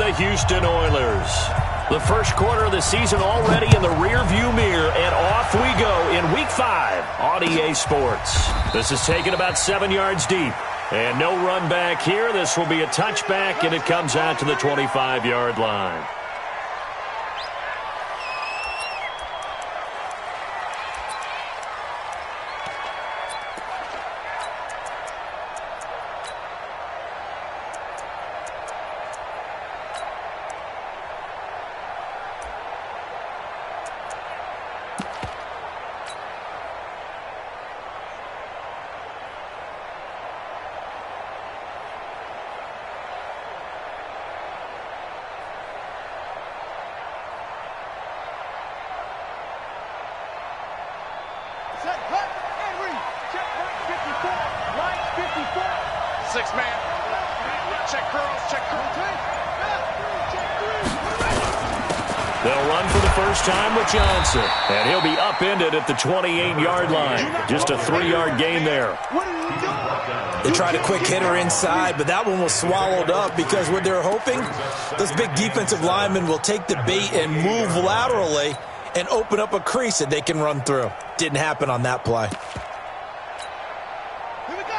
the Houston Oilers. The first quarter of the season already in the rearview mirror, and off we go in Week 5 on EA Sports. This is taken about 7 yards deep, and no run back here. This will be a touchback, and it comes out to the 25-yard line. They'll run for the first time with Johnson, and he'll be upended at the 28-yard line. Just a 3-yard gain there. They tried a quick hitter inside, but that one was swallowed up because what they're hoping, those big defensive linemen will take the bait and move laterally and open up a crease that they can run through. Didn't happen on that play.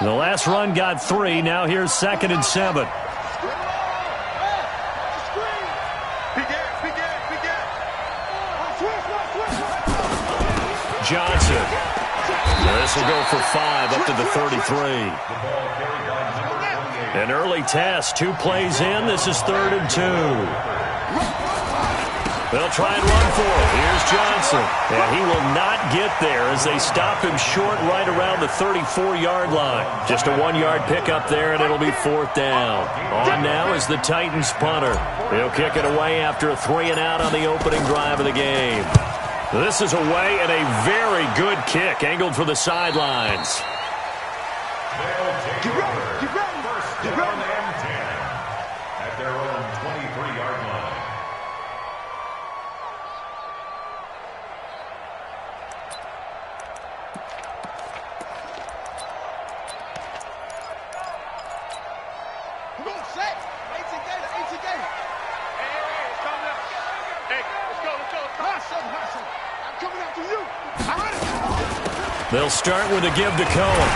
The last run got 3. Now here's 2nd and 7. Johnson. This will go for 5 up to the 33. An early test. 2 plays in. This is 3rd and 2. They'll try and run for it. Here's Johnson. And he will not get there as they stop him short right around the 34-yard line. Just a 1-yard pickup there, and it'll be 4th down. On now is the Titans punter. He'll kick it away after a 3-and-out on the opening drive of the game. This is away and a very good kick, angled for the sidelines. Get ready, get ready, get ready. And 10 at their own 23-yard line. We're going set. 18 Gator. Hey, it's coming up. Hey, let's go. Hot son. I'm coming after you. They'll start with a give to Cohen.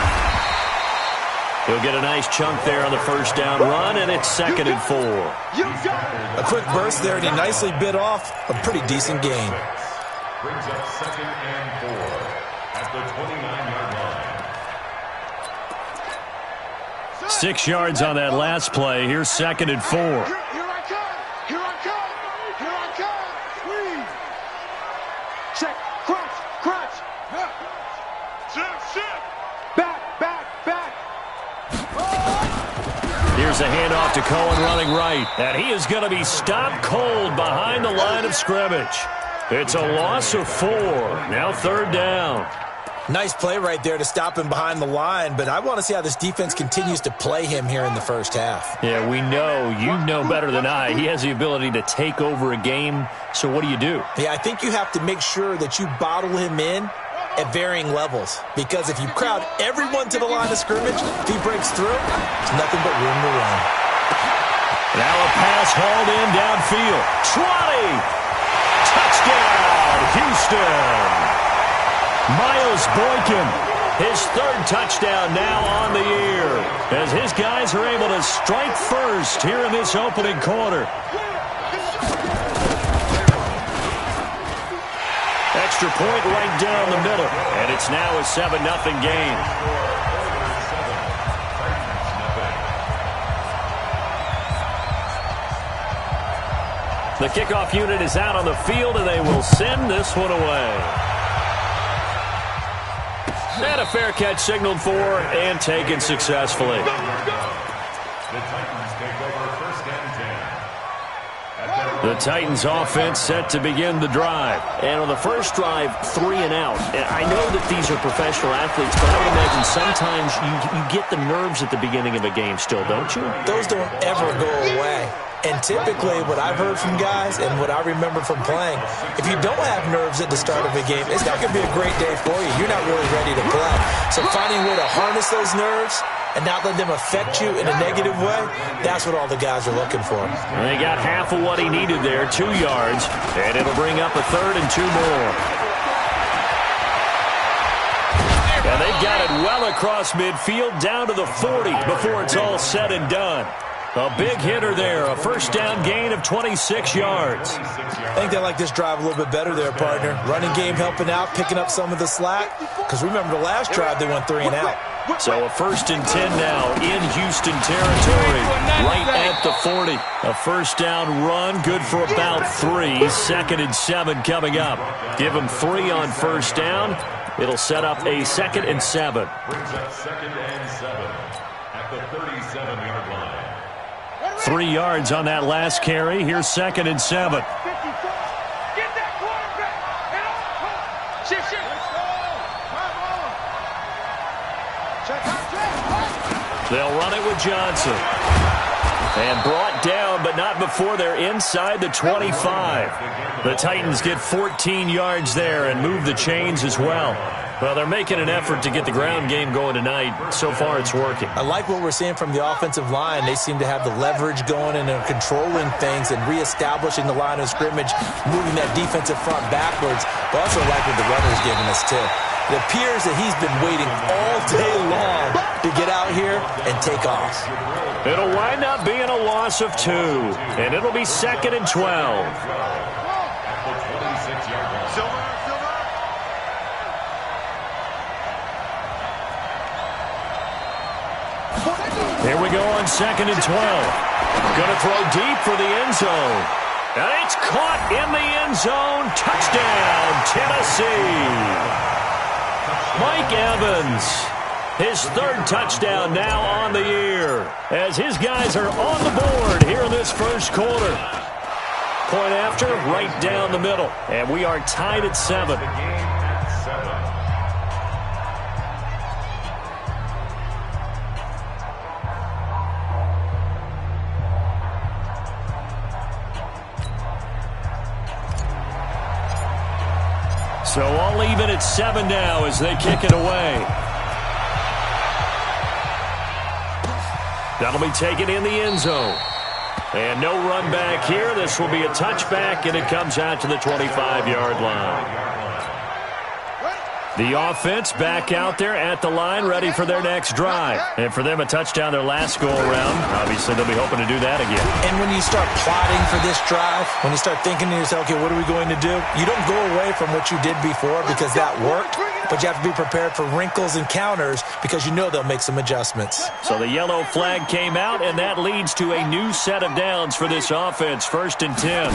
He'll get a nice chunk there on the first down run, and it's 2nd and 4. A quick burst there, and he nicely bit off a pretty decent gain. Brings up 2nd and 4 at the 29-yard line. 6 yards on that last play. Here's 2nd and 4. Here I come. Squeeze. Check. Crunch. Shift. Back. Here's a handoff to Cohen running right. And he is going to be stopped cold behind the line of scrimmage. It's a loss of 4. Now 3rd down. Nice play right there to stop him behind the line, but I want to see how this defense continues to play him here in the first half. Yeah, we know. You know better than I. He has the ability to take over a game, so what do you do? Yeah, I think you have to make sure that you bottle him in at varying levels, because if you crowd everyone to the line of scrimmage, if he breaks through, there's nothing but room to run. Now a pass hauled in downfield. 20! Touchdown, Houston! Miles Boykin, his 3rd touchdown now on the year, as his guys are able to strike first here in this opening quarter. Extra point right down the middle, and it's now a 7-0 game. The kickoff unit is out on the field, and they will send this one away. And a fair catch signaled for and taken successfully. The Titans take over 1st and 10. The Titans offense set to begin the drive. And on the first drive, 3-and-out. And I know that these are professional athletes, but I would imagine sometimes you get the nerves at the beginning of a game still, don't you? Those don't ever go away. And typically what I've heard from guys and what I remember from playing, if you don't have nerves at the start of a game, it's not going to be a great day for you. You're not really ready to play. So finding a way to harness those nerves and not let them affect you in a negative way, that's what all the guys are looking for. And they got half of what he needed there, 2 yards, and it'll bring up a 3rd and 2 more. And they've got it well across midfield down to the 40 before it's all said and done. A big hitter there, a first down gain of 26 yards. I think they like this drive a little bit better there, partner. Running game helping out, picking up some of the slack. Because remember, the last drive they went 3 and out. So a 1st and 10 now in Houston territory, right at the 40. A first down run, good for about 3. 2nd and 7 coming up. Give them 3 on first down. It'll set up a 2nd and 7. Brings up 2nd and 7 at the 37-yard line. 3 yards on that last carry. Here's 2nd and 7. Get that quarterback. Shift. They'll run it with Johnson. And brought down, but not before they're inside the 25. The Titans get 14 yards there and move the chains as well. Well, they're making an effort to get the ground game going tonight. So far, it's working. I like what we're seeing from the offensive line. They seem to have the leverage going and they're controlling things and reestablishing the line of scrimmage, moving that defensive front backwards. But also like what the runner's giving us, too. It appears that he's been waiting all day long to get out here and take off. It'll wind up being a loss of 2, and it'll be 2nd and 12. Here we go on 2nd and 12. Going to throw deep for the end zone. And it's caught in the end zone. Touchdown, Tennessee. Mike Evans, his 3rd touchdown now on the year, as his guys are on the board here in this first quarter. Point after, right down the middle, and we are tied at 7. So all even at 7 now as they kick it away. That'll be taken in the end zone. And no run back here. This will be a touchback, and it comes out to the 25-yard line. The offense back out there at the line, ready for their next drive. And for them, a touchdown their last go-around. Obviously, they'll be hoping to do that again. And when you start plotting for this drive, when you start thinking to yourself, okay, what are we going to do? You don't go away from what you did before because that worked, but you have to be prepared for wrinkles and counters because you know they'll make some adjustments. So the yellow flag came out, and that leads to a new set of downs for this offense. 1st and 10.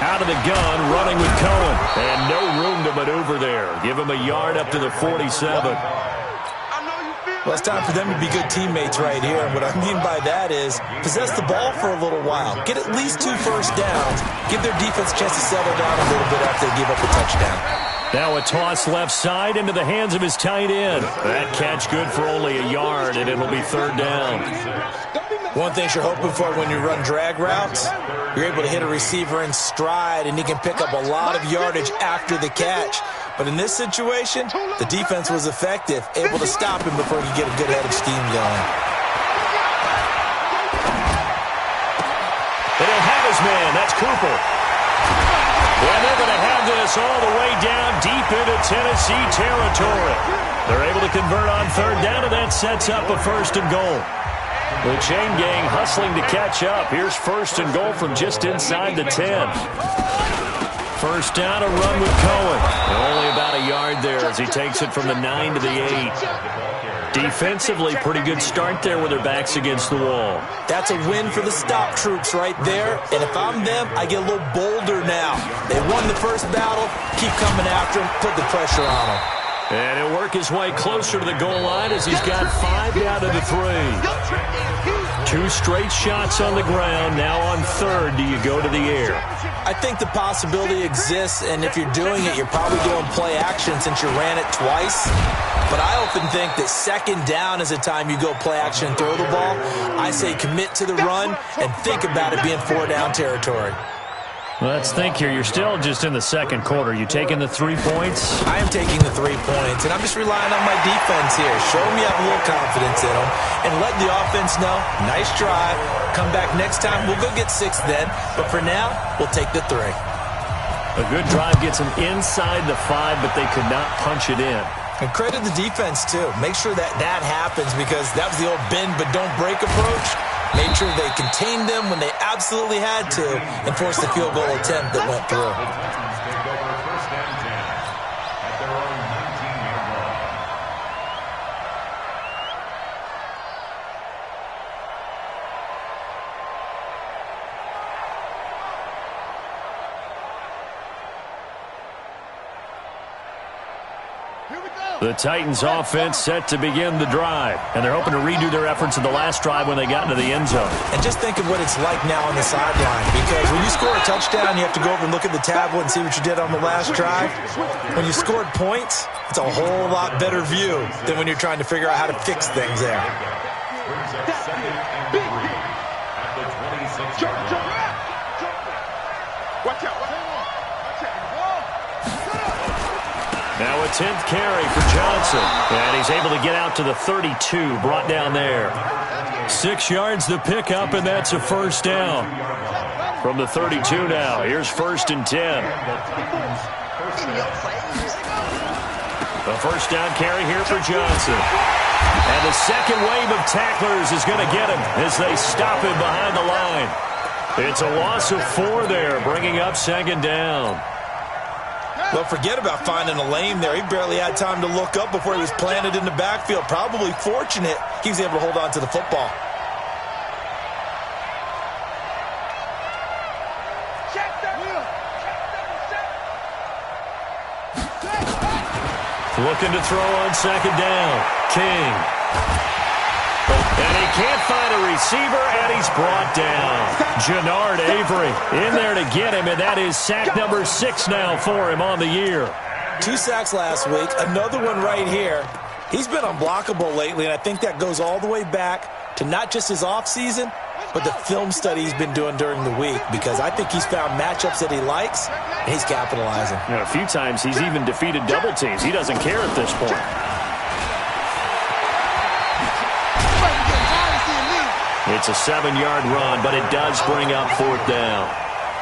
Out of the gun, running with Cohen. And no room to maneuver there. Give him a yard up to the 47. Well, it's time for them to be good teammates right here. And what I mean by that is possess the ball for a little while. Get at least 2 first downs. Give their defense a chance to settle down a little bit after they give up a touchdown. Now a toss left side into the hands of his tight end. That catch good for only a yard, and it'll be 3rd down. One thing you're hoping for when you run drag routes, you're able to hit a receiver in stride, and he can pick up a lot of yardage after the catch. But in this situation, the defense was effective, able to stop him before he could get a good head of steam going. And he'll have his man. That's Cooper. And they're going to have this all the way down deep into Tennessee territory. They're able to convert on 3rd down, and that sets up a 1st and goal. The chain gang hustling to catch up. Here's 1st and goal from just inside the 10. First down, a run with Cohen. Only about a yard there as he takes it from the 9 to the 8. Defensively, pretty good start there with their backs against the wall. That's a win for the stop troops right there. And if I'm them, I get a little bolder now. They won the first battle. Keep coming after them. Put the pressure on them. And he'll work his way closer to the goal line as he's got 5 down to the 3. 2 straight shots on the ground. Now on 3rd, do you go to the air? I think the possibility exists, and if you're doing it, you're probably doing play action since you ran it twice. But I often think that 2nd down is the time you go play action and throw the ball. I say commit to the run and think about it being 4 down territory. Let's think here. You're still just in the second quarter. You taking the 3 points? I am taking the 3 points, and I'm just relying on my defense here. Show me I have a little confidence in them, and let the offense know, nice drive. Come back next time. We'll go get 6 then, but for now, we'll take the 3. A good drive gets them inside the 5, but they could not punch it in. And credit the defense, too. Make sure that happens, because that was the old bend but don't break approach. Made sure they contained them when they absolutely had to and forced the field goal attempt that went through. Take over first and 10 at their own 19-yard line. The Titans offense set to begin the drive, and they're hoping to redo their efforts in the last drive when they got into the end zone. And just think of what it's like now on the sideline, because when you score a touchdown, you have to go over and look at the tablet and see what you did on the last drive. When you scored points, it's a whole lot better view than when you're trying to figure out how to fix things there. Brings up second and 3 at the 26-yard line. Watch out. Now a 10th carry for Johnson, and he's able to get out to the 32, brought down there. 6 yards the pickup, and that's a first down. From the 32 now, here's first and 10. A first down carry here for Johnson. And the second wave of tacklers is going to get him as they stop him behind the line. It's a loss of 4 there, bringing up second down. Well, forget about finding a lane there. He barely had time to look up before he was planted in the backfield. Probably fortunate he was able to hold on to the football. Looking to throw on second down. King. And he can't find a receiver, and he's brought down. Jannard Avery in there to get him, and that is sack number 6 now for him on the year. 2 sacks last week, another one right here. He's been unblockable lately, and I think that goes all the way back to not just his offseason, but the film study he's been doing during the week, because I think he's found matchups that he likes, and he's capitalizing. And a few times he's even defeated double teams. He doesn't care at this point. It's a 7-yard run, but it does bring up 4th down.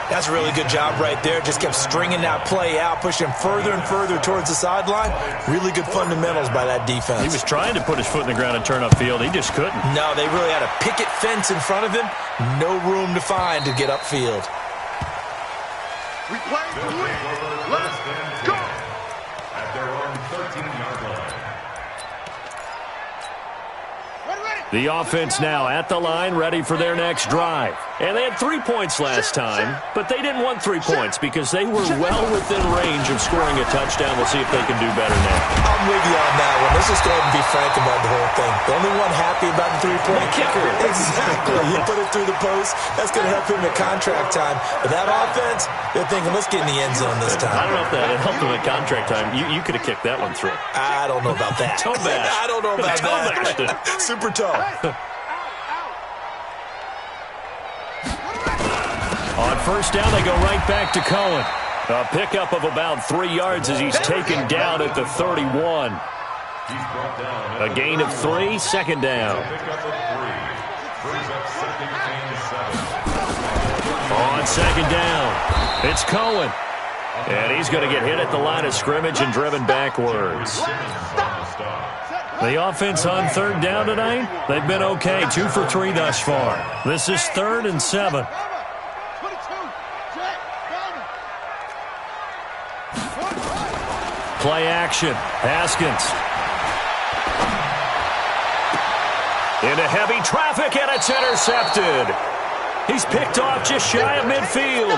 That's a really good job right there. Just kept stringing that play out, pushing him further and further towards the sideline. Really good fundamentals by that defense. He was trying to put his foot in the ground and turn upfield. He just couldn't. No, they really had a picket fence in front of him. No room to find to get upfield. We play to win. Let's go. At their own 13-yard line. The offense now at the line, ready for their next drive. And they had 3 points last time, but they didn't want 3 points because they were well within range of scoring a touchdown. We'll see if they can do better now. I'm with you on that one. Let's just go ahead and be frank about the whole thing. The only one happy about the 3-point kicker. Exactly. He put it through the post. That's going to help him at contract time. But that offense, they're thinking, let's get in the end zone this time. I don't know if that helped him at contract time. You could have kicked that one through. I don't know about that. Toe bash. I don't know about that. Super toe. On first down, they go right back to Cohen. A pickup of about 3 yards as he's taken down at the 31. A gain of 3, second down. On second down, it's Cohen. And he's going to get hit at the line of scrimmage and driven backwards. The offense on third down tonight, they've been okay, 2 for 3 thus far. This is 3rd and 7. Play action, Haskins. Into heavy traffic, and it's intercepted. He's picked off just shy of midfield.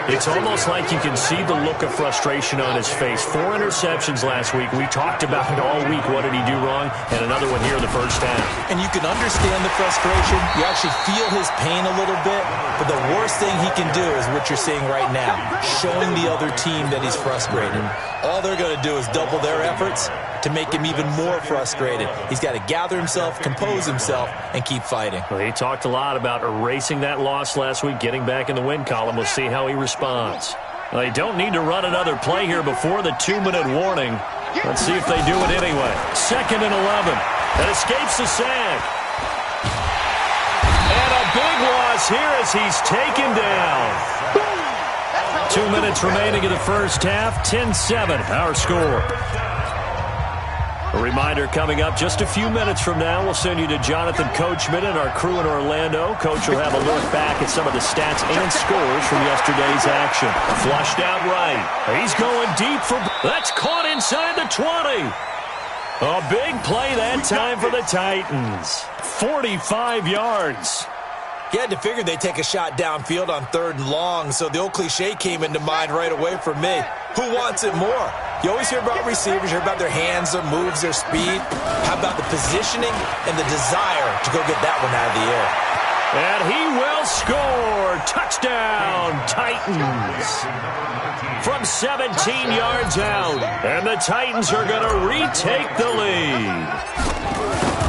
It's almost like you can see the look of frustration on his face. 4 interceptions last week. We talked about it all week. What did he do wrong? And another one here in the first half. And you can understand the frustration. You actually feel his pain a little bit. But the worst thing he can do is what you're seeing right now, showing the other team that he's frustrated. All they're going to do is double their efforts, to make him even more frustrated. He's got to gather himself, compose himself, and keep fighting. Well, he talked a lot about erasing that loss last week, getting back in the win column. We'll see how he responds. Well, they don't need to run another play here before the 2-minute warning. Let's see if they do it anyway. 2nd and 11. That escapes the sack. And a big loss here as he's taken down. 2 minutes remaining in the first half. 10-7, our score. A reminder coming up just a few minutes from now. We'll send you to Jonathan Coachman and our crew in Orlando. Coach will have a look back at some of the stats and scores from yesterday's action. Flushed out right. He's going deep for... That's caught inside the 20. A big play that time for the Titans. 45 yards. You had to figure they'd take a shot downfield on 3rd and long, so the old cliche came into mind right away for me. Who wants it more? You always hear about receivers, you hear about their hands, their moves, their speed. How about the positioning and the desire to go get that one out of the air? And he will score. Touchdown, Titans. From 17 yards out. And the Titans are going to retake the lead.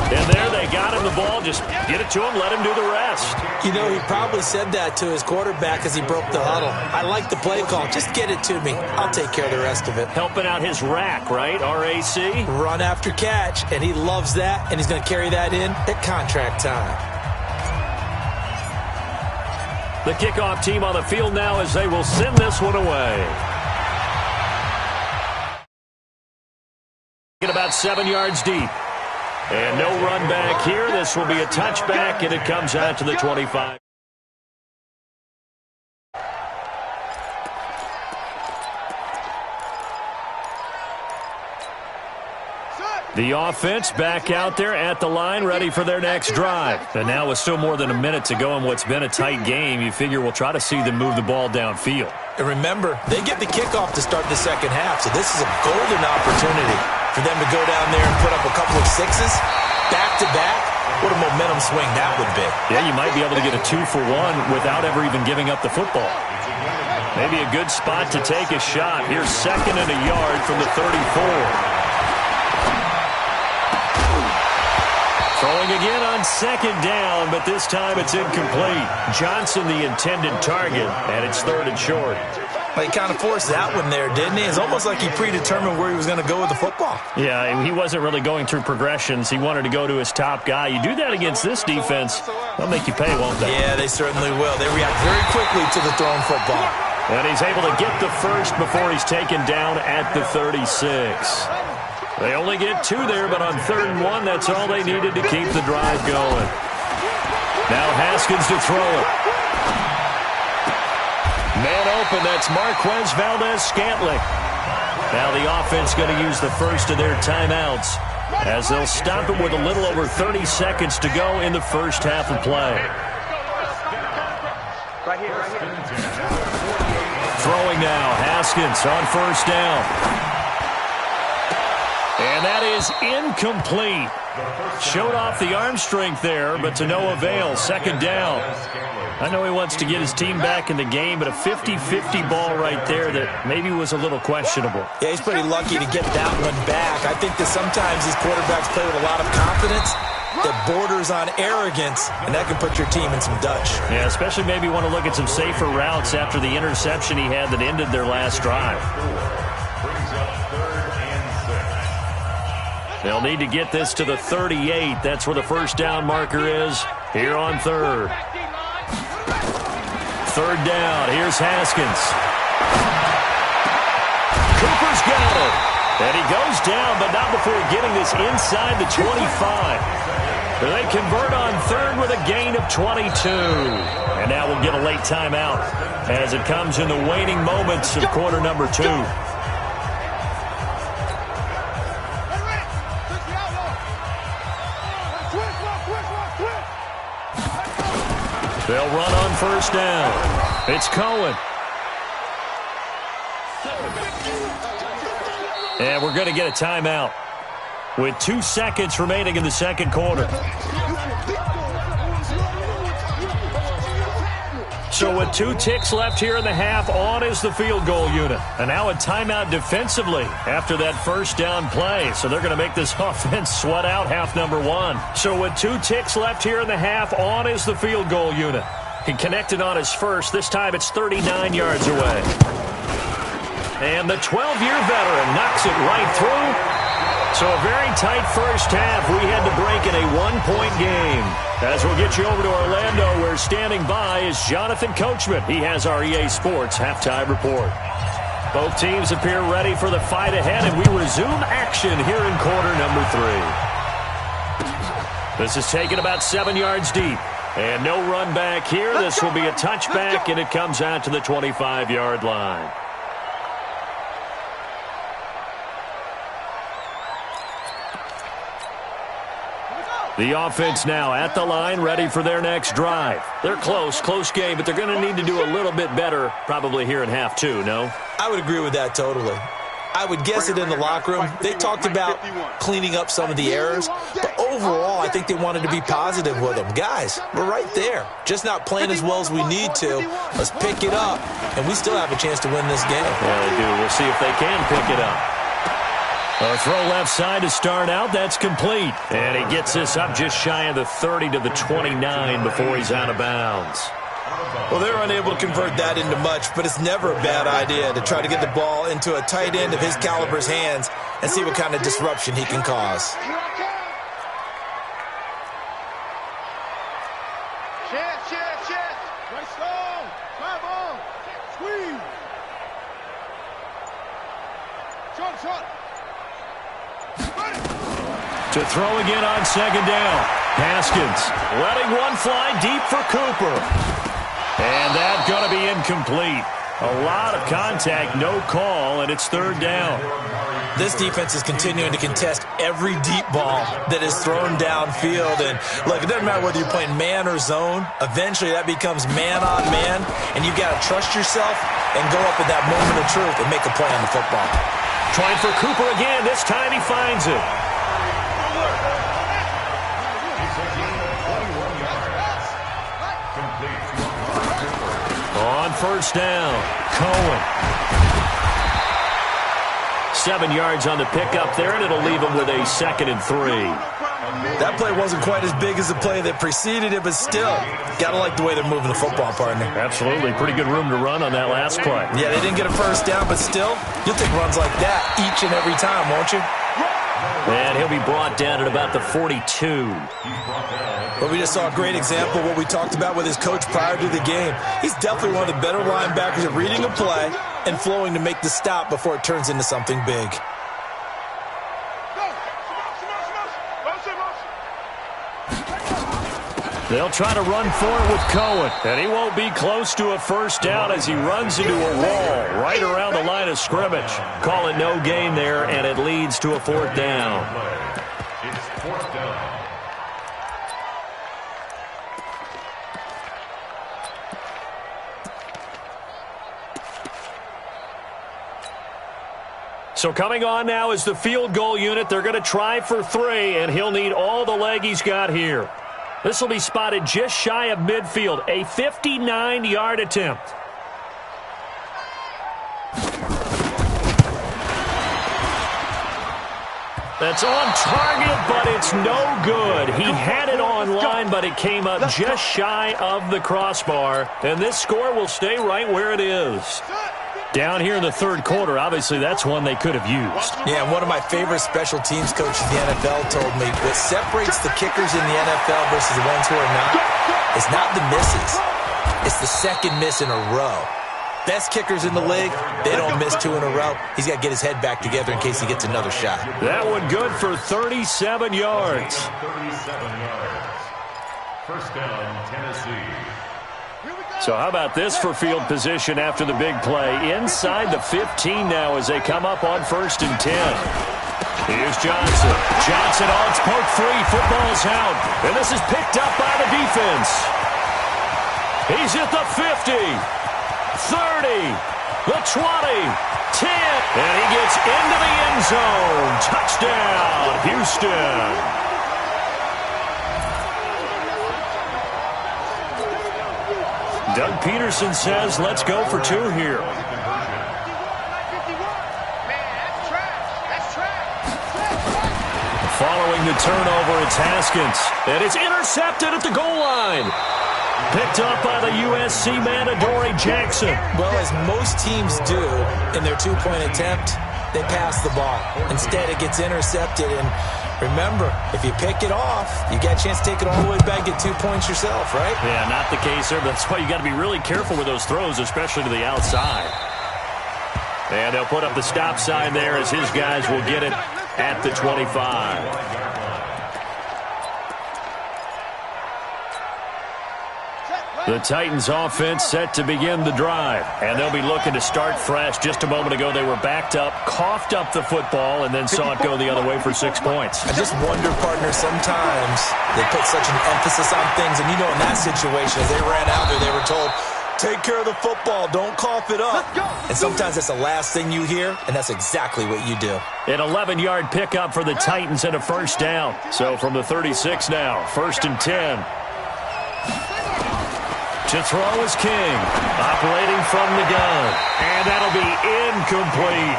And there they got him the ball. Just get it to him, let him do the rest. You know, he probably said that to his quarterback as he broke the huddle. I like the play call. Just get it to me. I'll take care of the rest of it. Helping out his rack, right? RAC? Run after catch, and he loves that, and he's going to carry that in at contract time. The kickoff team on the field now as they will send this one away. Get about 7 yards deep. And no run back here. This will be a touchback, and it comes out to the 25. The offense back out there at the line, ready for their next drive. And now with still more than a minute to go in what's been a tight game, you figure we'll try to see them move the ball downfield. And remember, they get the kickoff to start the second half, so this is a golden opportunity for them to go down there and put up a couple of sixes back-to-back. What a momentum swing that would be. Yeah, you might be able to get a 2-for-1 without ever even giving up the football. Maybe a good spot to take a shot. Here's 2nd and a yard from the 34. Throwing again on 2nd down, but this time it's incomplete. Johnson the intended target, and it's 3rd and short. Well, he kind of forced that one there, didn't he? It's almost like he predetermined where he was going to go with the football. Yeah, he wasn't really going through progressions. He wanted to go to his top guy. You do that against this defense, they'll make you pay, won't they? Yeah, they certainly will. They react very quickly to the thrown football. And he's able to get the first before he's taken down at the 36. They only get 2 there, but on 3rd and 1, that's all they needed to keep the drive going. Now Haskins to throw it. Man open, that's Marquez Valdez-Scantling. Now the offense going to use the first of their timeouts as they'll stop it with a little over 30 seconds to go in the first half of play. Right here. Throwing now, Haskins on 1st down. And that is incomplete. Showed off the arm strength there, but to no avail. 2nd down. I know he wants to get his team back in the game, but a 50-50 ball right there that maybe was a little questionable. Yeah, he's pretty lucky to get that one back. I think that sometimes these quarterbacks play with a lot of confidence that borders on arrogance, and that can put your team in some Dutch. Yeah, especially maybe want to look at some safer routes after the interception he had that ended their last drive. They'll need to get this to the 38. That's where the 1st down marker is here on 3rd. 3rd down. Here's Haskins. Cooper's got it. And he goes down, but not before getting this inside the 25. They convert on 3rd with a gain of 22. And now we'll get a late timeout as it comes in the waning moments of quarter number 2. They'll run on 1st down. It's Cohen. And we're going to get a timeout with 2 seconds remaining in the second quarter. So with 2 ticks left here in the half, on is the field goal unit. And now a timeout defensively after that first down play. So they're going to make this offense sweat out half number 1. So with 2 ticks left here in the half, on is the field goal unit. He connected on his first. This time it's 39 yards away. And the 12-year veteran knocks it right through. So a very tight first half. We had to break in a 1-point game. As we'll get you over to Orlando, where standing by is Jonathan Coachman. He has our EA Sports halftime report. Both teams appear ready for the fight ahead, and we resume action here in quarter number 3. This is taken about 7 yards deep. And no run back here. This will be a touchback, and it comes out to the 25-yard line. The offense now at the line, ready for their next drive. They're close game, but they're going to need to do a little bit better probably here in half 2, no? I would agree with that totally. I would guess it in the locker room. They talked about cleaning up some of the errors, but overall, I think they wanted to be positive with them. Guys, we're right there. Just not playing as well as we need to. Let's pick it up, and we still have a chance to win this game. Yeah, they do. We'll see if they can pick it up. A throw left side to start out. That's complete. And he gets this up just shy of the 30 to the 29 before he's out of bounds. Well, they're unable to convert that into much, but it's never a bad idea to try to get the ball into a tight end of his caliber's hands and see what kind of disruption he can cause. Chest. Right slow. Come on. Squeeze. Short. To throw again on second down. Haskins letting one fly deep for Cooper. And that's going to be incomplete. A lot of contact, no call, and it's third down. This defense is continuing to contest every deep ball that is thrown downfield. And look, it doesn't matter whether you're playing man or zone. Eventually that becomes man on man, and you've got to trust yourself and go up at that moment of truth and make a play on the football. Trying for Cooper again. This time he finds it. On first down, Cohen. 7 yards on the pickup there, and it'll leave him with a 2nd and 3. That play wasn't quite as big as the play that preceded it, but still, got to like the way they're moving the football, partner. Absolutely. Pretty good room to run on that last play. Yeah, they didn't get a first down, but still, you'll take runs like that each and every time, won't you? And he'll be brought down at about the 42. But we just saw a great example of what we talked about with his coach prior to the game. He's definitely one of the better linebackers at reading a play and flowing to make the stop before it turns into something big. They'll try to run for it with Cohen, and he won't be close to a first down as he runs into a wall right around the line of scrimmage. Call it no gain there, and it leads to a 4th down. It's 4th down. So coming on now is the field goal unit. They're going to try for 3, and he'll need all the leg he's got here. This will be spotted just shy of midfield, a 59-yard attempt. That's on target, but it's no good. He had it on line, but it came up just shy of the crossbar, and this score will stay right where it is. Down here in the third quarter, obviously that's one they could have used. Yeah, one of my favorite special teams coaches in the NFL told me what separates the kickers in the NFL versus the ones who are not is not the misses. It's the second miss in a row. Best kickers in the league, they don't miss 2 in a row. He's got to get his head back together in case he gets another shot. That one good for 37 yards. 37 yards. First down, Tennessee. So how about this for field position after the big play? Inside the 15 now as they come up on 1st and 10. Here's Johnson. Johnson on its poke free. Football's out. And this is picked up by the defense. He's at the 50, 30, the 20, 10. And he gets into the end zone. Touchdown, Houston. Doug Peterson says, let's go for two here. Following the turnover, it's Haskins. And it's intercepted at the goal line. Picked up by the USC man, Adoree Jackson. Well, as most teams do in their two-point attempt, they pass the ball. Instead, it gets intercepted. And remember, if you pick it off, you get a chance to take it all the way back, get 2 points yourself, right? Yeah, not the case there. That's why you got to be really careful with those throws, especially to the outside. And they'll put up the stop sign there as his guys will get it at the 25. The Titans offense set to begin the drive, and they'll be looking to start fresh. Just a moment ago, they were backed up, coughed up the football, and then saw it go the other way for 6 points. I just wonder, partner, sometimes they put such an emphasis on things, and you know in that situation, as they ran out there, they were told, take care of the football, don't cough it up. And sometimes that's the last thing you hear, and that's exactly what you do. An 11-yard pickup for the Titans and a first down. So from the 36 now, 1st and 10. To throw is King, operating from the gun, and that'll be incomplete.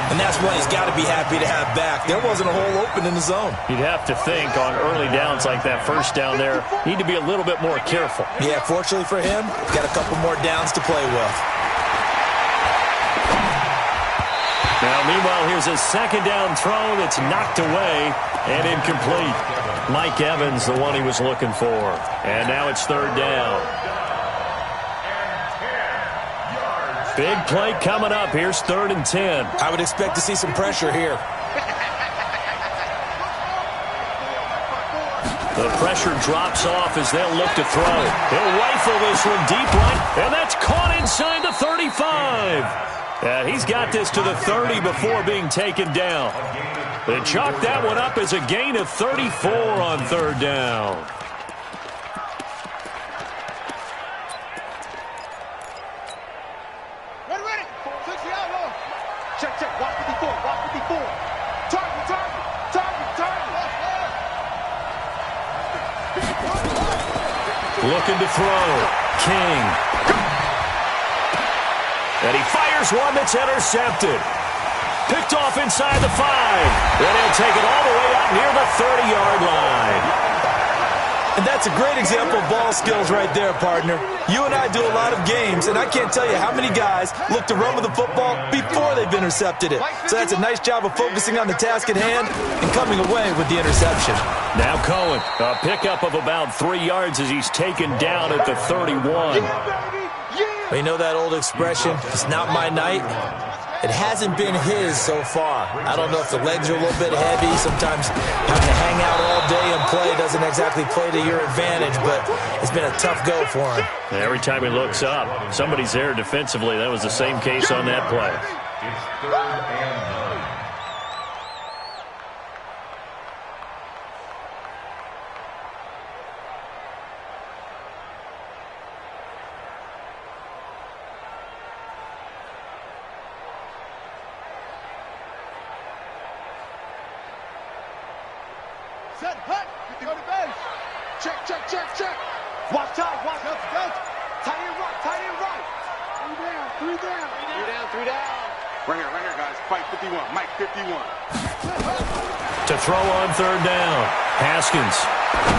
And that's what he's got to be happy to have back. There wasn't a hole open in the zone. You'd have to think on early downs like that first down there, need to be a little bit more careful. Yeah, fortunately for him, he's got a couple more downs to play with. Now, meanwhile, here's a second down throw that's knocked away and incomplete. Mike Evans, the one he was looking for. And now it's 3rd down. Big play coming up. Here's 3rd and 10. I would expect to see some pressure here. The pressure drops off as they'll look to throw. He'll rifle this one deep right, and that's caught inside the 35. And he's got this to the 30 before being taken down. They chalk that one up as a gain of 34 on 3rd down. Ready. 60 out low. Check. Watch 54. Target. Looking to throw. King. And he fires one that's intercepted. Picked off inside the 5. Then he'll take it all the way up near the 30-yard line. And that's a great example of ball skills right there, partner. You and I do a lot of games, and I can't tell you how many guys look to run with the football before they've intercepted it. So that's a nice job of focusing on the task at hand and coming away with the interception. Now Cohen, a pickup of about 3 yards as he's taken down at the 31. Well, you know that old expression, it's not my night? It hasn't been his so far. I don't know if the legs are a little bit heavy. Sometimes having to hang out all day and play doesn't exactly play to your advantage, but it's been a tough go for him. Every time he looks up, somebody's there defensively. That was the same case on that play. It's 3rd and 9. Set, hut. Go to base. Check. Watch time. Tight end right. 3 down. Right here, guys. Fight 51. Mike 51. To throw on 3rd down. Haskins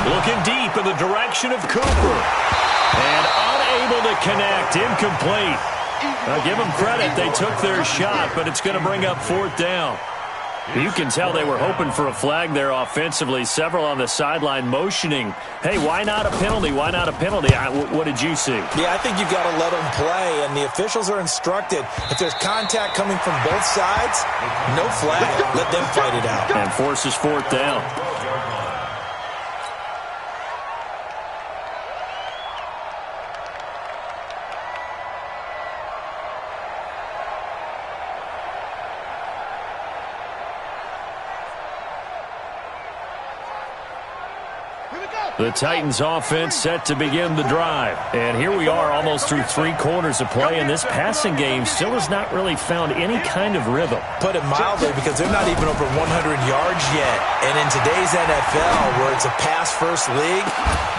looking deep in the direction of Cooper. And unable to connect. Incomplete. Now give them credit. They took their shot, but it's going to bring up 4th down. You can tell they were hoping for a flag there offensively. Several on the sideline motioning, hey, why not a penalty? What did you see? Yeah, I think you've got to let them play, and the officials are instructed. If there's contact coming from both sides, no flag. Let them fight it out. And forces 4th down. The Titans offense set to begin the drive. And here we are almost through 3 quarters of play, and this passing game still has not really found any kind of rhythm. Put it mildly, because they're not even over 100 yards yet. And in today's NFL, where it's a pass-first league,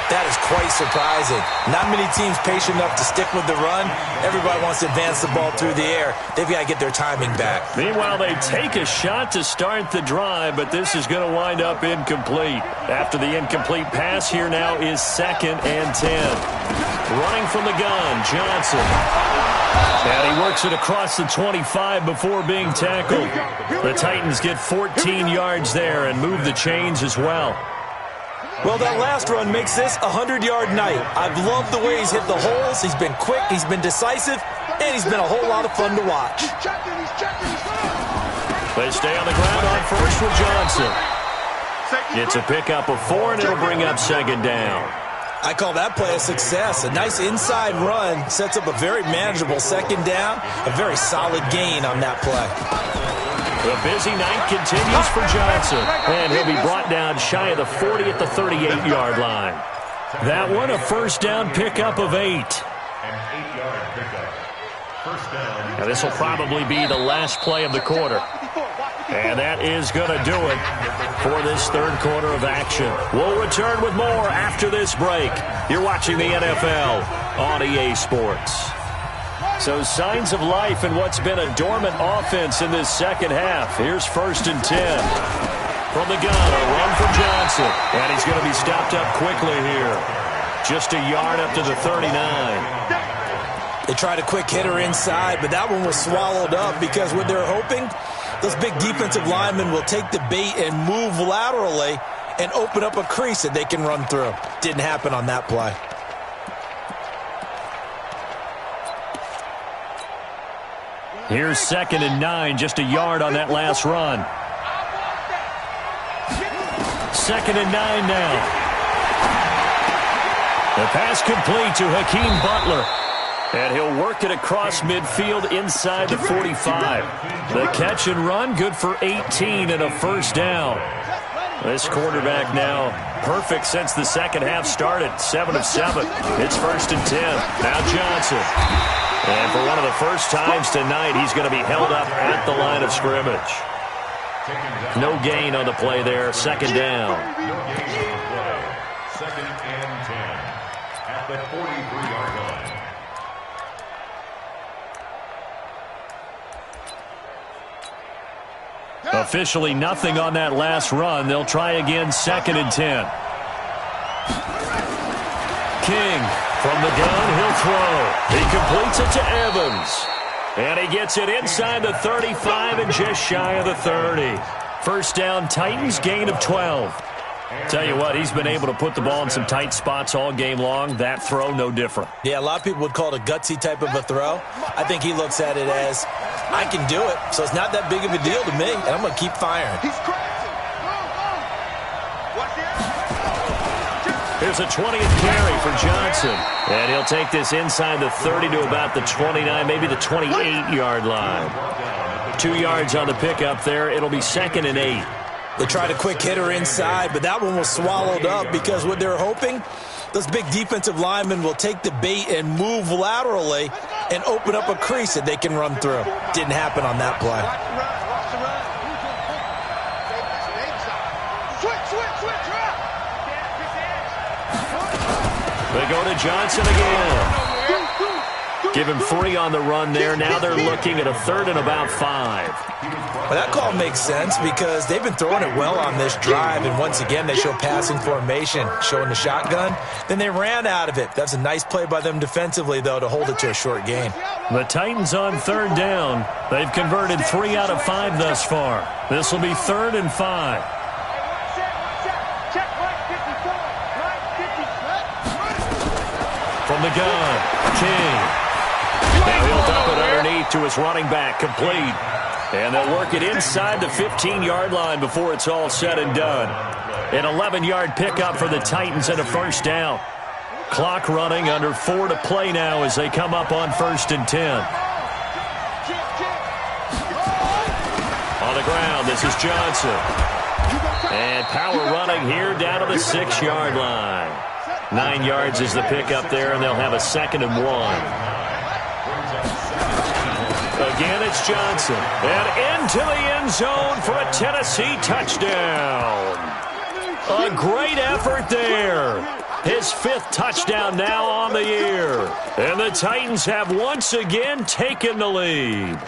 That is quite surprising. Not many teams patient enough to stick with the run. Everybody wants to advance the ball through the air. They've got to get their timing back. Meanwhile, they take a shot to start the drive, but this is going to wind up incomplete. After the incomplete pass, here now is 2nd and 10. Running from the gun, Johnson. And he works it across the 25 before being tackled. The Titans get 14 yards there and move the chains as well. Well, that last run makes this a 100-yard night. I've loved the way he's hit the holes. He's been quick, he's been decisive, and he's been a whole lot of fun to watch. They stay on the ground on first with Johnson. It's a pickup of 4, and it'll bring up 2nd down. I call that play a success. A nice inside run sets up a very manageable 2nd down. A very solid gain on that play. The busy night continues for Johnson, and he'll be brought down shy of the 40 at the 38-yard line. That one, a first down pickup of 8. An 8-yard pickup. First down. Now this will probably be the last play of the quarter. And that is going to do it for this third quarter of action. We'll return with more after this break. You're watching the NFL on EA Sports. So signs of life in what's been a dormant offense in this second half. Here's 1st and 10. From the gun, a run for Johnson. And he's going to be stopped up quickly here. Just a yard up to the 39. They tried a quick hitter inside, but that one was swallowed up because what they're hoping, those big defensive linemen will take the bait and move laterally and open up a crease that they can run through. Didn't happen on that play. Here's 2nd and 9, just a yard on that last run. 2nd and 9 now. The pass complete to Hakeem Butler. And he'll work it across midfield inside the 45. The catch and run, good for 18 and a first down. This quarterback now perfect since the second half started. 7 of 7. It's 1st and 10. Now Johnson. And for one of the first times tonight, he's going to be held up at the line of scrimmage. No gain on the play there. 2nd down. 2nd and 10 at the 43-yard line. Officially nothing on that last run. They'll try again, 2nd and 10. King from the gun, he'll throw. He completes it to Evans. And he gets it inside the 35 and just shy of the 30. First down, Titans, gain of 12. Tell you what, he's been able to put the ball in some tight spots all game long. That throw, no different. Yeah, a lot of people would call it a gutsy type of a throw. I think he looks at it as, I can do it, so it's not that big of a deal to me, and I'm going to keep firing. Here's a 20th carry for Johnson. And he'll take this inside the 30 to about the 29, maybe the 28-yard line. 2 yards on the pickup there. It'll be 2nd and 8. They tried a quick hitter inside, but that one was swallowed up because what they're hoping, those big defensive linemen will take the bait and move laterally and open up a crease that they can run through. Didn't happen on that play. They go to Johnson again. Give him 3 on the run there. Now they're looking at a 3rd and about 5. Well, that call makes sense because they've been throwing it well on this drive, and once again they show passing formation, showing the shotgun. Then they ran out of it. That's a nice play by them defensively, though, to hold it to a short gain. The Titans on 3rd down. They've converted 3 out of 5 thus far. This will be 3rd and 5. From the gun, King. Now he'll dump it underneath to his running back, complete. And they'll work it inside the 15-yard line before it's all said and done. An 11-yard pickup for the Titans and a first down. Clock running, under 4 to play now as they come up on 1st and 10. On the ground, this is Johnson. And power running here down to the 6-yard line. 9 yards is the pickup there, and they'll have a 2nd and 1. Again, it's Johnson. And into the end zone for a Tennessee touchdown. A great effort there. His 5th touchdown now on the year. And the Titans have once again taken the lead.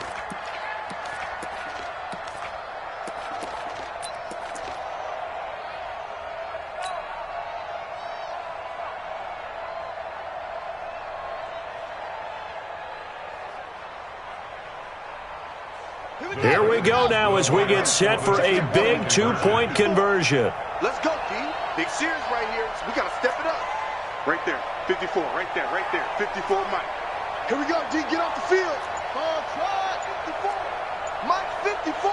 Here we go now as we get set for a big 2-point conversion. Let's go, D. Big series right here. We got to step it up. Right there. 54. Right there. 54, Mike. Here we go, D. Get off the field. Oh, try 54. Mike, 54.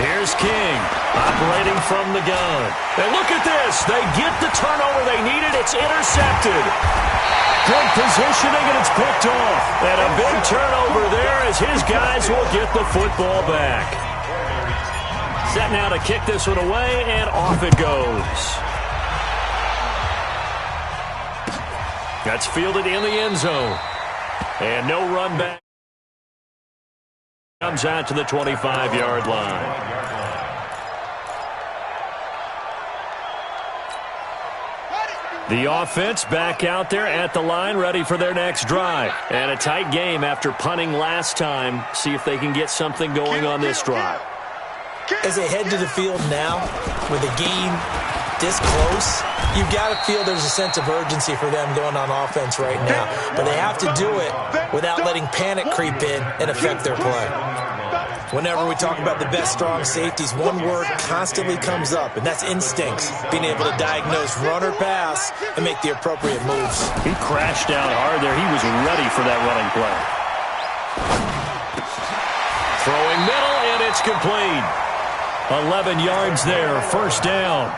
Here's King operating from the gun. And look at this. They get the turnover they needed. It's intercepted. Good positioning, and it's picked off. And a big turnover there as his guys will get the football back. Set now to kick this one away, and off it goes. That's fielded in the end zone. And no run back. Comes out to the 25-yard line. The offense back out there at the line, ready for their next drive. And a tight game after punting last time. See if they can get something going on this drive. As they head to the field now, with the game this close, you've got to feel there's a sense of urgency for them going on offense right now. But they have to do it without letting panic creep in and affect their play. Whenever we talk about the best strong safeties, one word constantly comes up, and that's instincts. Being able to diagnose run or pass and make the appropriate moves. He crashed down hard there. He was ready for that running play. Throwing middle, and it's complete. 11 yards there, first down.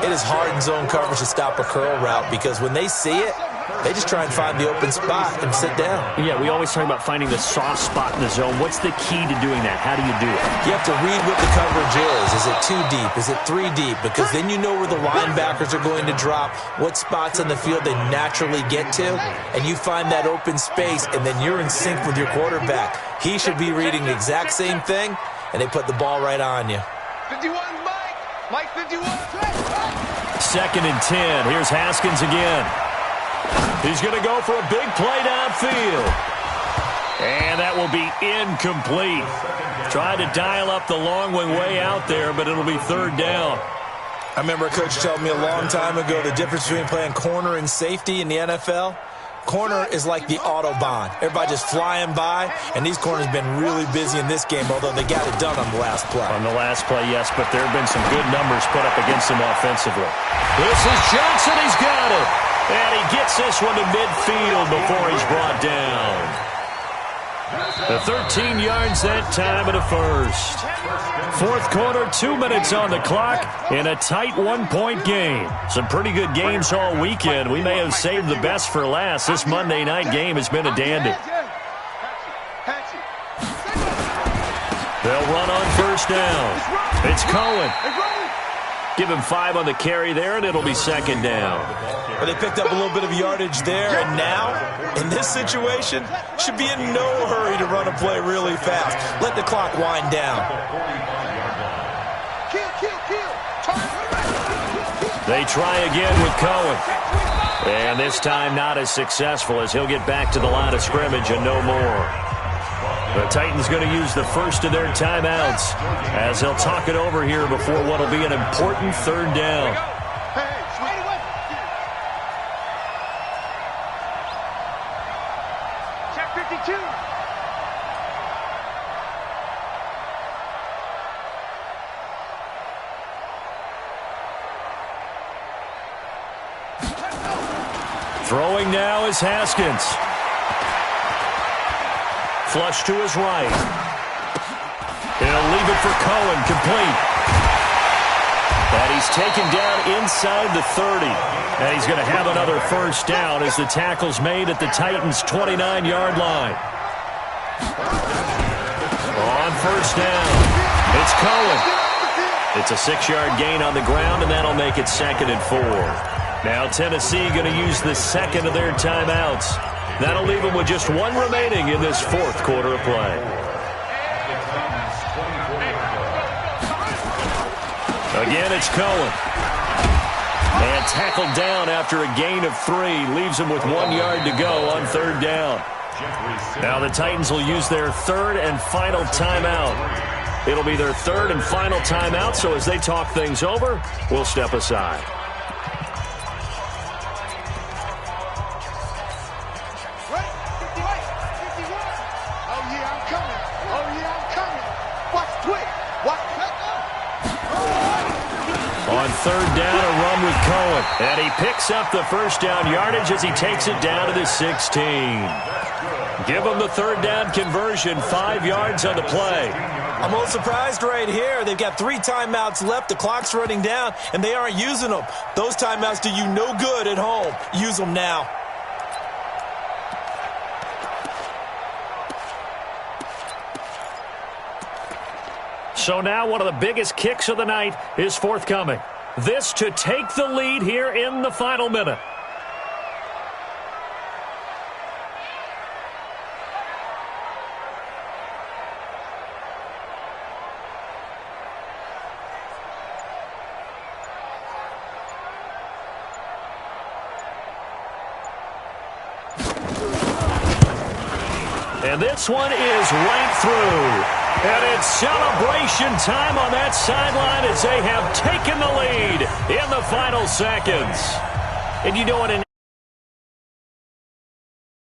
It is hard in zone coverage to stop a curl route because when they see it, they just try and find the open spot and sit down. Yeah, we always talk about finding the soft spot in the zone. What's the key to doing that? How do you do it? You have to read what the coverage is. Is it 2 deep? Is it 3 deep? Because then you know where the linebackers are going to drop, what spots on the field they naturally get to, and you find that open space, and then you're in sync with your quarterback. He should be reading the exact same thing, and they put the ball right on you. 51, Mike. Mike, 51. 2nd and 10. Here's Haskins again. He's going to go for a big play downfield. And that will be incomplete. Tried to dial up the long one way out there, but it'll be 3rd down. I remember a coach told me a long time ago the difference between playing corner and safety in the NFL. Corner is like the Autobahn. Everybody just flying by, and these corners have been really busy in this game, although they got it done on the last play. On the last play, yes, but there have been some good numbers put up against him offensively. This is Johnson. He's got it. And he gets this one to midfield before he's brought down. The 13 yards that time at a first. 4th quarter, 2 minutes on the clock in a tight 1-point game. Some pretty good games all weekend. We may have saved the best for last. This Monday night game has been a dandy. They'll run on first down. It's Cohen. Give him 5 on the carry there, and it'll be 2nd down. Well, they picked up a little bit of yardage there, and now, in this situation, should be in no hurry to run a play really fast. Let the clock wind down. They try again with Cohen. And this time not as successful as he'll get back to the line of scrimmage and no more. The Titans going to use the first of their timeouts as they'll talk it over here before what will be an important 3rd down. Check 52. Throwing now is Haskins. Flush to his right. He'll leave it for Cohen, complete. And he's taken down inside the 30. And he's going to have another first down as the tackle's made at the Titans' 29-yard line. On first down, it's Cohen. It's a 6-yard gain on the ground, and that'll make it 2nd and 4. Now Tennessee going to use the 2nd of their timeouts. That'll leave them with just 1 remaining in this 4th quarter of play. Again, it's Cohen. And tackled down after a gain of 3. Leaves him with 1 yard to go on 3rd down. Now the Titans will use their 3rd and final timeout. It'll be their 3rd and final timeout, so as they talk things over, we'll step aside. On 3rd down, a run with Cohen. And he picks up the 1st down yardage as he takes it down to the 16. Give him the 3rd down conversion, 5 yards on the play. I'm a little surprised right here. They've got 3 timeouts left. The clock's running down, and they aren't using them. Those timeouts do you no good at home. Use them now. So now one of the biggest kicks of the night is forthcoming. This to take the lead here in the final minute. And this one is right through. And it's celebration time on that sideline as they have taken the lead in the final seconds. And you know what?